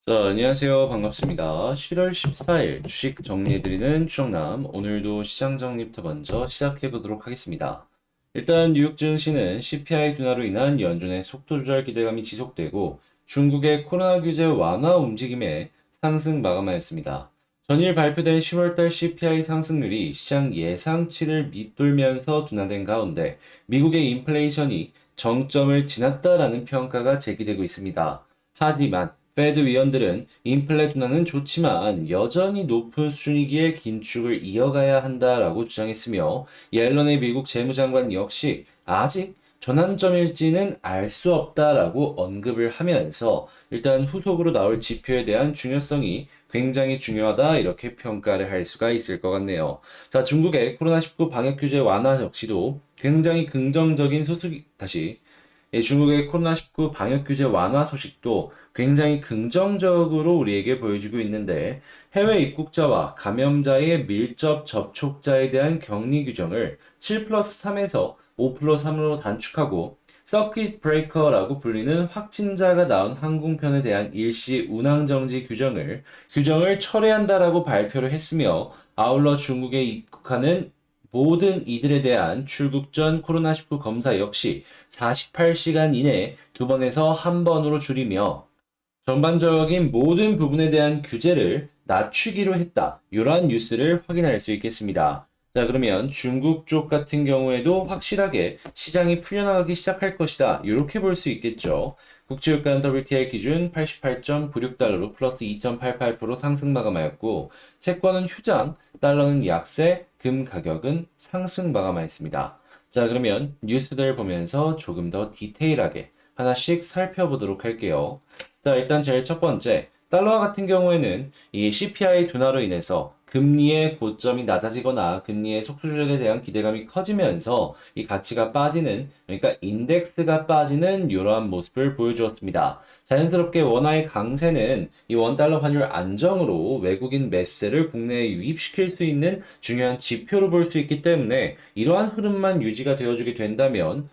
자, 안녕하세요. 반갑습니다. 11월 14일 주식 정리해드리는 추정남. 오늘도 시장 정리부터 먼저 시작해보도록 하겠습니다. 일단 뉴욕 증시는 CPI 둔화로 인한 연준의 속도 조절 기대감이 지속되고 중국의 코로나 규제 완화 움직임에 상승 마감하였습니다. 전일 발표된 10월달 CPI 상승률이 시장 예상치를 밑돌면서 둔화된 가운데 미국의 인플레이션이 정점을 지났다라는 평가가 제기되고 있습니다. 하지만 페드 위원들은 인플레 둔화는 좋지만 여전히 높은 수준이기에 긴축을 이어가야 한다라고 주장했으며 옐런의 미국 재무장관 역시 아직 전환점일지는 알 수 없다라고 언급을 하면서 일단 후속으로 나올 지표에 대한 중요성이 굉장히 중요하다 이렇게 평가를 할 수가 있을 것 같네요. 자, 중국의 코로나19 방역 규제 완화 역시도 굉장히 긍정적인 소식이 중국의 코로나19 방역 규제 완화 소식도 굉장히 긍정적으로 우리에게 보여주고 있는데 해외 입국자와 감염자의 밀접 접촉자에 대한 격리 규정을 7+3에서 5+3으로 단축하고 서킷 브레이커라고 불리는 확진자가 나온 항공편에 대한 일시 운항 정지 규정을 철회한다라고 발표를 했으며 아울러 중국에 입국하는 모든 이들에 대한 출국 전 코로나19 검사 역시 48시간 이내에 2번에서 1번으로 줄이며 전반적인 모든 부분에 대한 규제를 낮추기로 했다. 이러한 뉴스를 확인할 수 있겠습니다. 자, 그러면 중국 쪽 같은 경우에도 확실하게 시장이 풀려나가기 시작할 것이다. 이렇게 볼 수 있겠죠. 국제유가는 WTI 기준 88.96달러로 플러스 2.88% 상승 마감하였고, 채권은 휴장, 달러는 약세, 금 가격은 상승 마감하였습니다. 자, 그러면 뉴스들 보면서 조금 더 디테일하게 하나씩 살펴보도록 할게요. 자, 일단 제일 첫 번째, 달러와 같은 경우에는 이 CPI 둔화로 인해서 금리의 고점이 낮아지거나 금리의 속도 조절에 대한 기대감이 커지면서 이 가치가 빠지는, 그러니까 인덱스가 빠지는 이러한 모습을 보여주었습니다. 자연스럽게 원화의 강세는 이 원달러 환율 안정으로 외국인 매수세를 국내에 유입시킬 수 있는 중요한 지표로 볼 수 있기 때문에 이러한 흐름만 유지가 되어주게 된다면,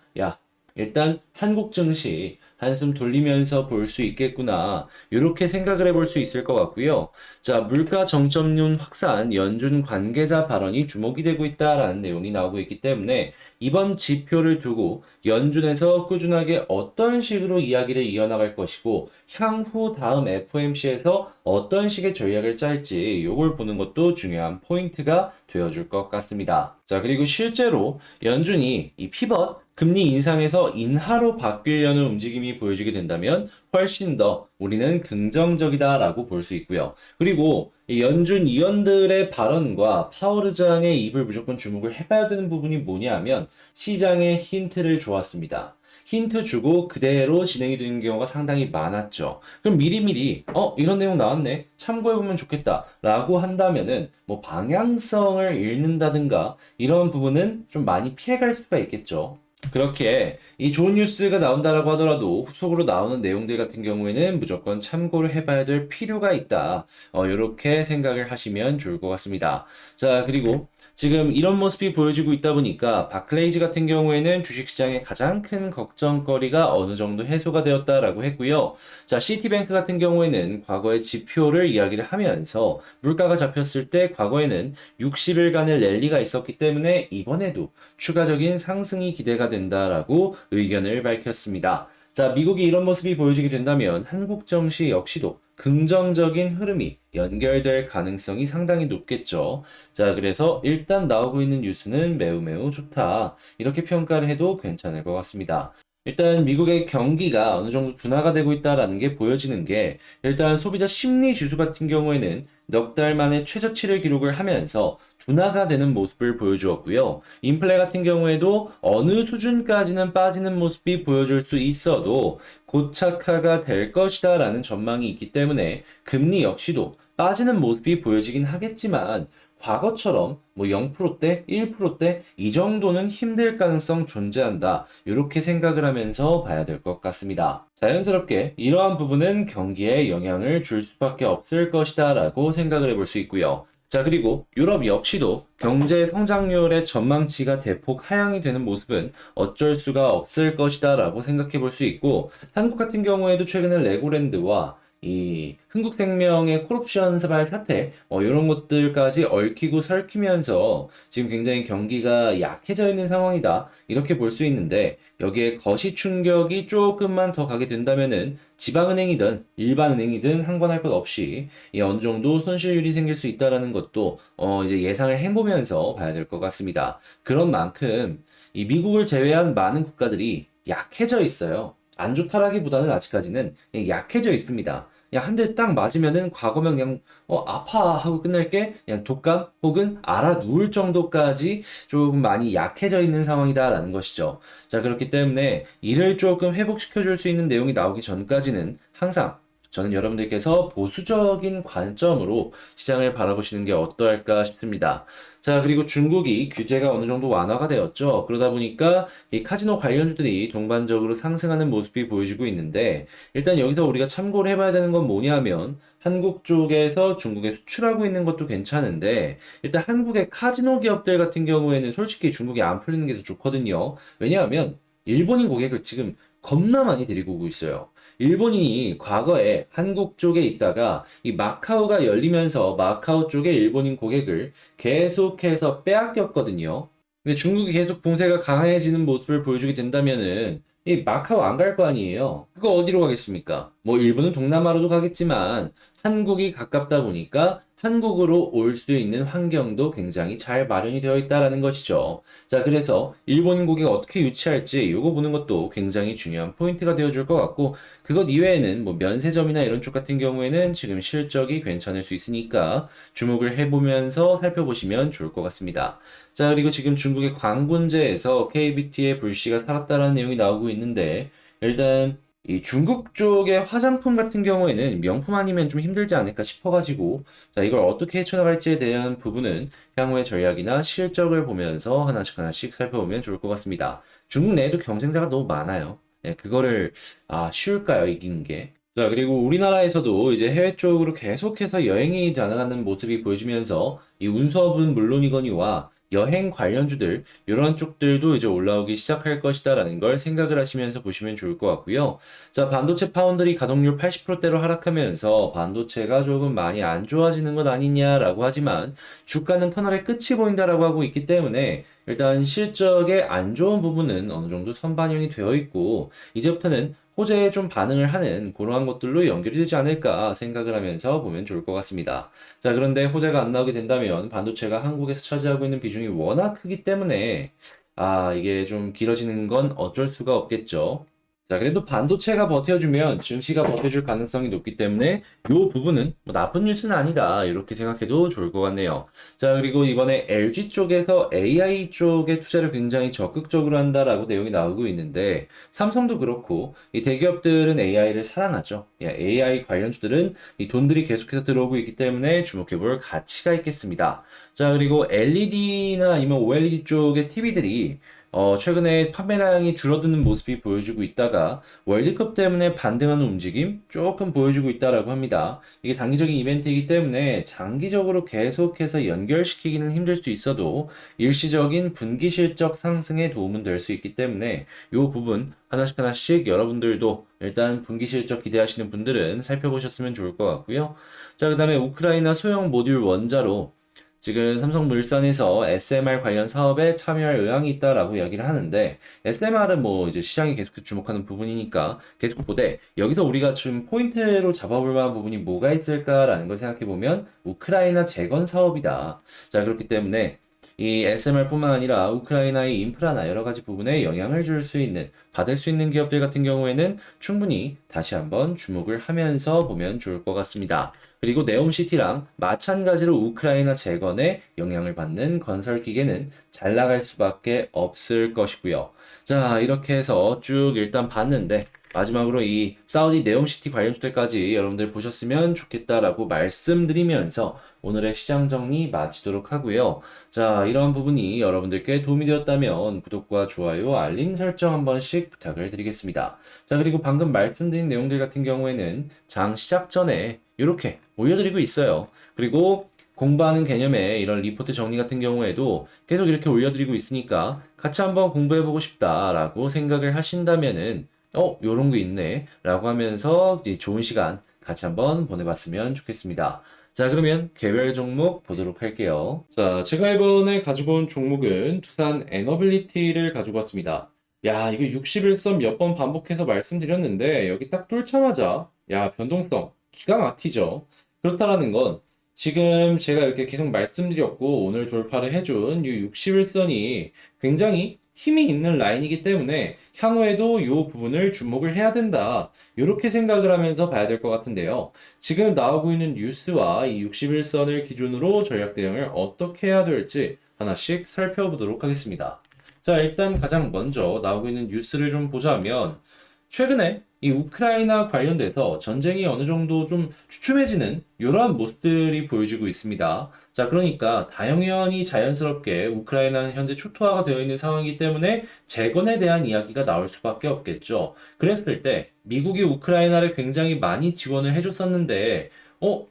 일단 한국 증시 한숨 돌리면서 볼 수 있겠구나. 이렇게 생각을 해볼 수 있을 것 같고요. 자, 물가 정점률 확산 연준 관계자 발언이 주목이 되고 있다라는 내용이 나오고 있기 때문에 이번 지표를 두고 연준에서 꾸준하게 어떤 식으로 이야기를 이어나갈 것이고 향후 다음 FOMC에서 어떤 식의 전략을 짤지 이걸 보는 것도 중요한 포인트가 되어줄 것 같습니다. 자, 그리고 실제로 연준이 이 피벗 금리 인상에서 인하로 바뀌려는 움직임이 보여지게 된다면 훨씬 더 우리는 긍정적이다라고 볼 수 있고요. 그리고 이 연준 위원들의 발언과 파월 의장의 입을 무조건 주목을 해봐야 되는 부분이 뭐냐면 시장의 힌트를 주었습니다. 힌트 주고 그대로 진행이 되는 경우가 상당히 많았죠. 그럼 미리미리 이런 내용 나왔네 참고해보면 좋겠다 라고 한다면은 뭐 방향성을 잃는다든가 이런 부분은 좀 많이 피해갈 수가 있겠죠. 그렇게 이 좋은 뉴스가 나온다라고 하더라도 후속으로 나오는 내용들 같은 경우에는 무조건 참고를 해봐야 될 필요가 있다. 이렇게 생각을 하시면 좋을 것 같습니다. 자, 그리고 지금 이런 모습이 보여지고 있다 보니까 바클레이즈 같은 경우에는 주식시장의 가장 큰 걱정거리가 어느 정도 해소가 되었다라고 했고요. 자, 시티뱅크 같은 경우에는 과거의 지표를 이야기를 하면서 물가가 잡혔을 때 과거에는 60일간의 랠리가 있었기 때문에 이번에도 추가적인 상승이 기대가 된다라고 의견을 밝혔습니다. 자, 미국이 이런 모습이 보여지게 된다면 한국 증시 역시도 긍정적인 흐름이 연결될 가능성이 상당히 높겠죠. 자, 그래서 일단 나오고 있는 뉴스는 매우 매우 좋다. 이렇게 평가를 해도 괜찮을 것 같습니다. 일단 미국의 경기가 어느 정도 둔화가 되고 있다라는 게 보여지는 게 일단 소비자 심리 지수 같은 경우에는 넉 달 만에 최저치를 기록을 하면서 둔화가 되는 모습을 보여주었고요. 인플레 같은 경우에도 어느 수준까지는 빠지는 모습이 보여줄 수 있어도 고착화가 될 것이다라는 전망이 있기 때문에 금리 역시도 빠지는 모습이 보여지긴 하겠지만 과거처럼 뭐 0%대, 1%대 이 정도는 힘들 가능성 존재한다. 이렇게 생각을 하면서 봐야 될 것 같습니다. 자연스럽게 이러한 부분은 경기에 영향을 줄 수밖에 없을 것이다 라고 생각을 해볼 수 있고요. 자, 그리고 유럽 역시도 경제 성장률의 전망치가 대폭 하향이 되는 모습은 어쩔 수가 없을 것이다 라고 생각해 볼 수 있고 한국 같은 경우에도 최근에 레고랜드와 이 흥국생명의 콜옵션 사발 사태, 이런 것들까지 얽히고 설키면서 지금 굉장히 경기가 약해져 있는 상황이다. 이렇게 볼 수 있는데, 여기에 거시 충격이 조금만 더 가게 된다면은 지방은행이든 일반은행이든 상관할 것 없이 이 어느 정도 손실률이 생길 수 있다라는 것도 이제 예상을 해보면서 봐야 될 것 같습니다. 그런 만큼 이 미국을 제외한 많은 국가들이 약해져 있어요. 안 좋다라기보다는 아직까지는 그냥 약해져 있습니다. 그냥 한 대 딱 맞으면은 과거면 그냥 아파 하고 끝날 게 그냥 독감 혹은 알아 누울 정도까지 조금 많이 약해져 있는 상황이다라는 것이죠. 자, 그렇기 때문에 이를 조금 회복시켜 줄 수 있는 내용이 나오기 전까지는 항상 저는 여러분들께서 보수적인 관점으로 시장을 바라보시는 게 어떠할까 싶습니다. 자, 그리고 중국이 규제가 어느 정도 완화가 되었죠. 그러다 보니까 이 카지노 관련주들이 동반적으로 상승하는 모습이 보여지고 있는데, 일단 여기서 우리가 참고를 해봐야 되는 건 뭐냐면, 한국 쪽에서 중국에 수출하고 있는 것도 괜찮은데, 일단 한국의 카지노 기업들 같은 경우에는 솔직히 중국이 안 풀리는 게 더 좋거든요. 왜냐하면, 일본인 고객을 지금 겁나 많이 데리고 오고 있어요. 일본인이 과거에 한국 쪽에 있다가 이 마카오가 열리면서 마카오 쪽의 일본인 고객을 계속해서 빼앗겼거든요. 근데 중국이 계속 봉쇄가 강해지는 모습을 보여주게 된다면은 이 마카오 안 갈 거 아니에요. 그거 어디로 가겠습니까? 뭐 일본은 동남아로도 가겠지만 한국이 가깝다 보니까 한국으로 올 수 있는 환경도 굉장히 잘 마련이 되어 있다라는 것이죠. 자, 그래서 일본인 고객을 어떻게 유치할지 요거 보는 것도 굉장히 중요한 포인트가 되어줄 것 같고, 그것 이외에는 뭐 면세점이나 이런 쪽 같은 경우에는 지금 실적이 괜찮을 수 있으니까 주목을 해보면서 살펴보시면 좋을 것 같습니다. 자, 그리고 지금 중국의 광군제에서 KBT의 불씨가 살았다라는 내용이 나오고 있는데, 일단 이 중국 쪽의 화장품 같은 경우에는 명품 아니면 좀 힘들지 않을까 싶어가지고, 자, 이걸 어떻게 헤쳐나갈지에 대한 부분은 향후의 전략이나 실적을 보면서 하나씩 하나씩 살펴보면 좋을 것 같습니다. 중국 내에도 경쟁자가 너무 많아요. 예, 그거를, 쉬울까요, 이기는 게? 자, 그리고 우리나라에서도 이제 해외 쪽으로 계속해서 여행이 나아가는 모습이 보여지면서 이 운수업은 물론이거니와 여행 관련주들, 이런 쪽들도 이제 올라오기 시작할 것이다라는 걸 생각을 하시면서 보시면 좋을 것 같고요. 자, 반도체 파운드리 가동률 80%대로 하락하면서 반도체가 조금 많이 안 좋아지는 것 아니냐라고 하지만 주가는 터널의 끝이 보인다라고 하고 있기 때문에 일단 실적의 안 좋은 부분은 어느 정도 선반영이 되어 있고, 이제부터는 호재에 좀 반응을 하는 그러한 것들로 연결이 되지 않을까 생각을 하면서 보면 좋을 것 같습니다. 자, 그런데 호재가 안 나오게 된다면 반도체가 한국에서 차지하고 있는 비중이 워낙 크기 때문에 이게 좀 길어지는 건 어쩔 수가 없겠죠. 자, 그래도 반도체가 버텨주면 증시가 버텨줄 가능성이 높기 때문에 이 부분은 뭐 나쁜 뉴스는 아니다. 이렇게 생각해도 좋을 것 같네요. 자, 그리고 이번에 LG 쪽에서 AI 쪽에 투자를 굉장히 적극적으로 한다라고 내용이 나오고 있는데, 삼성도 그렇고 이 대기업들은 AI를 사랑하죠. AI 관련주들은 이 돈들이 계속해서 들어오고 있기 때문에 주목해볼 가치가 있겠습니다. 자, 그리고 LED나 아니면 OLED 쪽의 TV들이 최근에 판매량이 줄어드는 모습이 보여주고 있다가 월드컵 때문에 반등하는 움직임 조금 보여주고 있다라고 합니다. 이게 단기적인 이벤트이기 때문에 장기적으로 계속해서 연결시키기는 힘들 수 있어도 일시적인 분기 실적 상승에 도움은 될 수 있기 때문에 이 부분 하나씩 하나씩 여러분들도 일단 분기 실적 기대하시는 분들은 살펴보셨으면 좋을 것 같고요. 자, 그 다음에 우크라이나 소형 모듈 원자로 지금 삼성물산에서 SMR 관련 사업에 참여할 의향이 있다라고 이야기를 하는데, SMR은 뭐 이제 시장이 계속 주목하는 부분이니까 계속 보되, 여기서 우리가 지금 포인트로 잡아볼 만한 부분이 뭐가 있을까라는 걸 생각해 보면 우크라이나 재건 사업이다. 자, 그렇기 때문에 이 SMR뿐만 아니라 우크라이나의 인프라나 여러 가지 부분에 영향을 줄 수 있는, 받을 수 있는 기업들 같은 경우에는 충분히 다시 한번 주목을 하면서 보면 좋을 것 같습니다. 그리고 네옴시티랑 마찬가지로 우크라이나 재건에 영향을 받는 건설 기계는 잘 나갈 수밖에 없을 것이고요. 자, 이렇게 해서 쭉 일단 봤는데, 마지막으로 이 사우디 네옴시티 관련주들까지 여러분들 보셨으면 좋겠다라고 말씀드리면서 오늘의 시장 정리 마치도록 하고요. 자, 이런 부분이 여러분들께 도움이 되었다면 구독과 좋아요, 알림 설정 한 번씩 부탁을 드리겠습니다. 자, 그리고 방금 말씀드린 내용들 같은 경우에는 장 시작 전에 이렇게 올려드리고 있어요. 그리고 공부하는 개념의 이런 리포트 정리 같은 경우에도 계속 이렇게 올려드리고 있으니까 같이 한번 공부해보고 싶다라고 생각을 하신다면은 요런 거 있네 라고 하면서 이제 좋은 시간 같이 한번 보내봤으면 좋겠습니다. 자, 그러면 개별 종목 보도록 할게요. 자, 제가 이번에 가지고 온 종목은 두산 에너빌리티를 가지고 왔습니다. 야, 이거 61선 몇 번 반복해서 말씀드렸는데 여기 딱 뚫자마자 야, 변동성 기가 막히죠. 그렇다라는 건 지금 제가 이렇게 계속 말씀드렸고 오늘 돌파를 해준 이 61선이 굉장히 힘이 있는 라인이기 때문에 향후에도 이 부분을 주목을 해야 된다. 이렇게 생각을 하면서 봐야 될 것 같은데요. 지금 나오고 있는 뉴스와 이 61선을 기준으로 전략 대응을 어떻게 해야 될지 하나씩 살펴보도록 하겠습니다. 자, 일단 가장 먼저 나오고 있는 뉴스를 좀 보자면 최근에 이 우크라이나 관련돼서 전쟁이 어느 정도 좀 주춤해지는 이러한 모습들이 보여지고 있습니다. 자, 그러니까 당연히 자연스럽게 우크라이나는 현재 초토화가 되어 있는 상황이기 때문에 재건에 대한 이야기가 나올 수밖에 없겠죠. 그랬을 때 미국이 우크라이나를 굉장히 많이 지원을 해줬었는데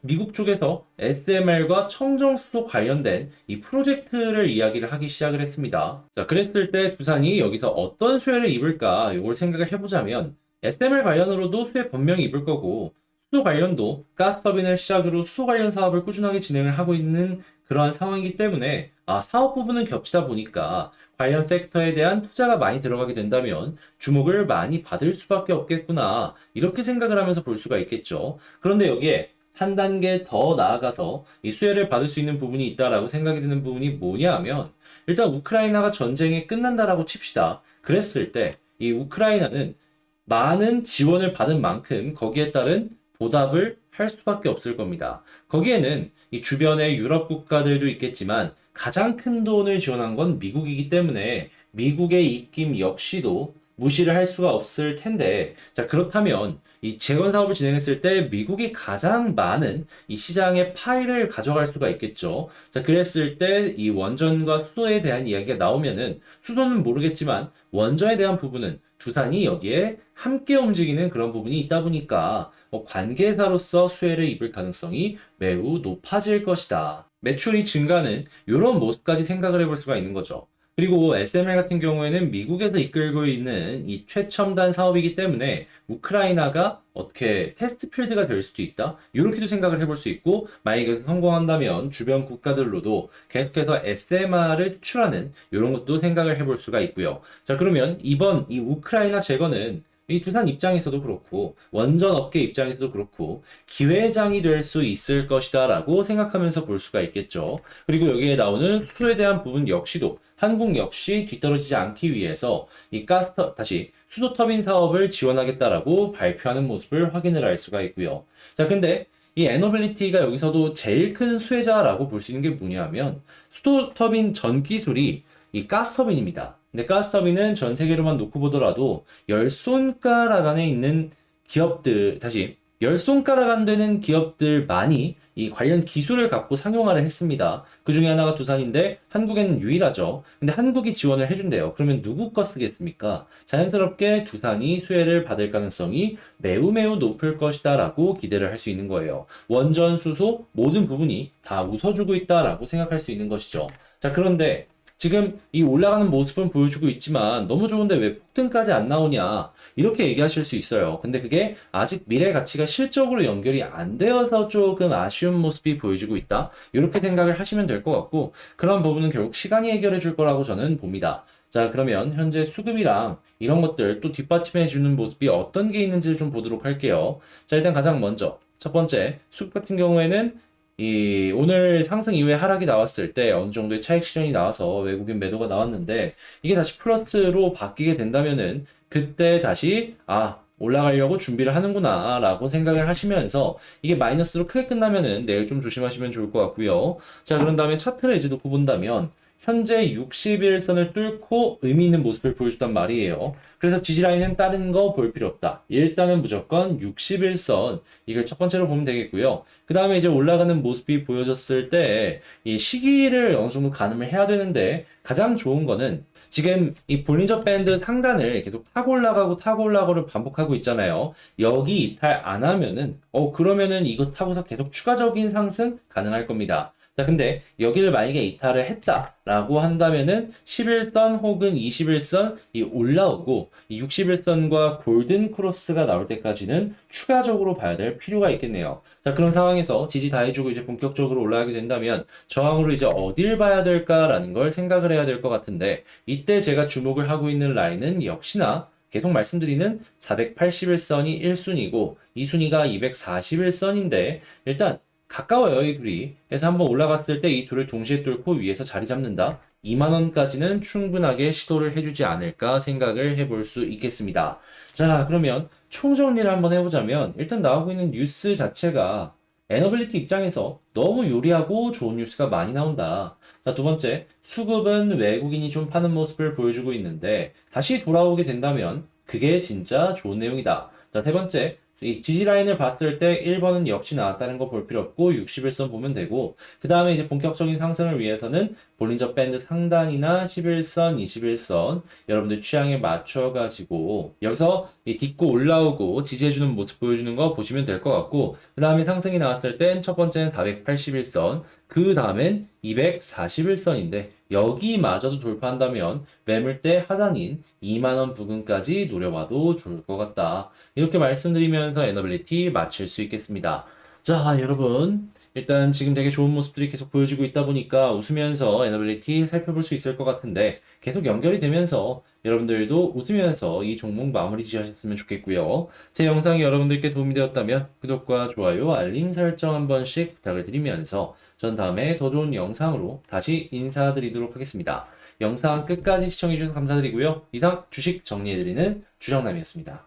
미국 쪽에서 SMR과 청정수소 관련된 이 프로젝트를 이야기를 하기 시작을 했습니다. 자, 그랬을 때 두산이 여기서 어떤 수혜를 입을까 이걸 생각을 해보자면 SMR 관련으로도 수혜 분명히 입을 거고 수소 관련도 가스터빈을 시작으로 수소 관련 사업을 꾸준하게 진행을 하고 있는 그러한 상황이기 때문에 사업 부분은 겹치다 보니까 관련 섹터에 대한 투자가 많이 들어가게 된다면 주목을 많이 받을 수밖에 없겠구나 이렇게 생각을 하면서 볼 수가 있겠죠. 그런데 여기에 한 단계 더 나아가서 이 수혜를 받을 수 있는 부분이 있다라고 생각이 드는 부분이 뭐냐 하면 일단 우크라이나가 전쟁이 끝난다라고 칩시다. 그랬을 때 이 우크라이나는 많은 지원을 받은 만큼 거기에 따른 보답을 할 수밖에 없을 겁니다. 거기에는 이 주변의 유럽 국가들도 있겠지만 가장 큰 돈을 지원한 건 미국이기 때문에 미국의 입김 역시도 무시를 할 수가 없을 텐데 자 그렇다면 이 재건 사업을 진행했을 때 미국이 가장 많은 이 시장의 파이를 가져갈 수가 있겠죠. 자 그랬을 때 이 원전과 수소에 대한 이야기가 나오면은 수소는 모르겠지만 원전에 대한 부분은 두산이 여기에 함께 움직이는 그런 부분이 있다 보니까 관계사로서 수혜를 입을 가능성이 매우 높아질 것이다. 매출이 증가는 이런 모습까지 생각을 해볼 수가 있는 거죠. 그리고 SMR 같은 경우에는 미국에서 이끌고 있는 이 최첨단 사업이기 때문에 우크라이나가 어떻게 테스트 필드가 될 수도 있다. 이렇게도 생각을 해볼 수 있고 만약에 여기서 성공한다면 주변 국가들로도 계속해서 SMR을 수출하는 이런 것도 생각을 해볼 수가 있고요. 자 그러면 이번 이 우크라이나 재건은 이 두산 입장에서도 그렇고 원전 업계 입장에서도 그렇고 기회장이 될 수 있을 것이다 라고 생각하면서 볼 수가 있겠죠. 그리고 여기에 나오는 수소에 대한 부분 역시도 한국 역시 뒤떨어지지 않기 위해서 이 다시 수소 터빈 사업을 지원하겠다라고 발표하는 모습을 확인을 할 수가 있고요. 자, 근데 이 에너빌리티가 여기서도 제일 큰 수혜자라고 볼 수 있는 게 뭐냐면 수소 터빈 전 기술이 이 가스터빈입니다. 근데 가스터빈은 전 세계로만 놓고 보더라도 10손가락 안에 있는 기업들, 다시 10손가락 안 되는 기업들만이 이 관련 기술을 갖고 상용화를 했습니다. 그 중에 하나가 두산인데 한국에는 유일하죠. 근데 한국이 지원을 해준대요. 그러면 누구 거 쓰겠습니까? 자연스럽게 두산이 수혜를 받을 가능성이 매우 매우 높을 것이다 라고 기대를 할 수 있는 거예요. 원전, 수소 모든 부분이 다 웃어주고 있다라고 생각할 수 있는 것이죠. 자, 그런데 지금 이 올라가는 모습은 보여주고 있지만 너무 좋은데 왜 폭등까지 안 나오냐 이렇게 얘기하실 수 있어요. 근데 그게 아직 미래 가치가 실적으로 연결이 안 되어서 조금 아쉬운 모습이 보여지고 있다. 이렇게 생각을 하시면 될 것 같고 그런 부분은 결국 시간이 해결해 줄 거라고 저는 봅니다. 자 그러면 현재 수급이랑 이런 것들 또 뒷받침해 주는 모습이 어떤 게 있는지를 좀 보도록 할게요. 자 일단 가장 먼저 첫 번째 수급 같은 경우에는 이 오늘 상승 이후에 하락이 나왔을 때 어느 정도의 차익 실현이 나와서 외국인 매도가 나왔는데 이게 다시 플러스로 바뀌게 된다면은 그때 다시 올라가려고 준비를 하는구나 라고 생각을 하시면서 이게 마이너스로 크게 끝나면은 내일 좀 조심하시면 좋을 것 같고요. 자 그런 다음에 차트를 이제 놓고 본다면 현재 60일선을 뚫고 의미 있는 모습을 보여줬단 말이에요. 그래서 지지라인은 다른 거 볼 필요 없다. 일단은 무조건 60일선 이걸 첫 번째로 보면 되겠고요. 그 다음에 이제 올라가는 모습이 보여졌을 때 이 시기를 어느 정도 가늠을 해야 되는데 가장 좋은 거는 지금 이 볼린저 밴드 상단을 계속 타고 올라가고를 반복하고 있잖아요. 여기 이탈 안 하면은 그러면은 이거 타고서 계속 추가적인 상승 가능할 겁니다. 자, 근데 여기를 만약에 이탈을 했다라고 한다면은 11선 혹은 21선 이 올라오고 이 61선과 골든 크로스가 나올 때까지는 추가적으로 봐야 될 필요가 있겠네요. 자, 그런 상황에서 지지 다 해주고 이제 본격적으로 올라가게 된다면 저항으로 이제 어딜 봐야 될까라는 걸 생각을 해야 될 것 같은데 이때 제가 주목을 하고 있는 라인은 역시나 계속 말씀드리는 481선이 1순위고 2순위가 241선인데 일단 가까워요, 이 둘이. 그래서 한번 올라갔을 때 이 둘을 동시에 뚫고 위에서 자리 잡는다. 2만 원까지는 충분하게 시도를 해주지 않을까 생각을 해볼 수 있겠습니다. 자, 그러면 총정리를 한번 해보자면 일단 나오고 있는 뉴스 자체가 에너빌리티 입장에서 너무 유리하고 좋은 뉴스가 많이 나온다. 자, 두 번째, 수급은 외국인이 좀 파는 모습을 보여주고 있는데 다시 돌아오게 된다면 그게 진짜 좋은 내용이다. 자, 세 번째, 이 지지 라인을 봤을 때 1번은 역시 나왔다는 거 볼 필요 없고 61선 보면 되고 그 다음에 이제 본격적인 상승을 위해서는 볼린저 밴드 상단이나 11선, 21선 여러분들 취향에 맞춰가지고 여기서 이 딛고 올라오고 지지해주는 모습 보여주는 거 보시면 될 것 같고 그 다음에 상승이 나왔을 땐 첫 번째는 481선 그 다음엔 241선인데 여기마저도 돌파한다면 매물대 하단인 2만원 부근까지 노려봐도 좋을 것 같다. 이렇게 말씀드리면서 에너빌리티 마칠 수 있겠습니다. 자, 여러분. 일단 지금 되게 좋은 모습들이 계속 보여지고 있다 보니까 웃으면서 에너빌리티 살펴볼 수 있을 것 같은데 계속 연결이 되면서 여러분들도 웃으면서 이 종목 마무리 지으셨으면 좋겠고요. 제 영상이 여러분들께 도움이 되었다면 구독과 좋아요, 알림 설정 한 번씩 부탁을 드리면서 전 다음에 더 좋은 영상으로 다시 인사드리도록 하겠습니다. 영상 끝까지 시청해주셔서 감사드리고요. 이상 주식 정리해드리는 주정남이었습니다.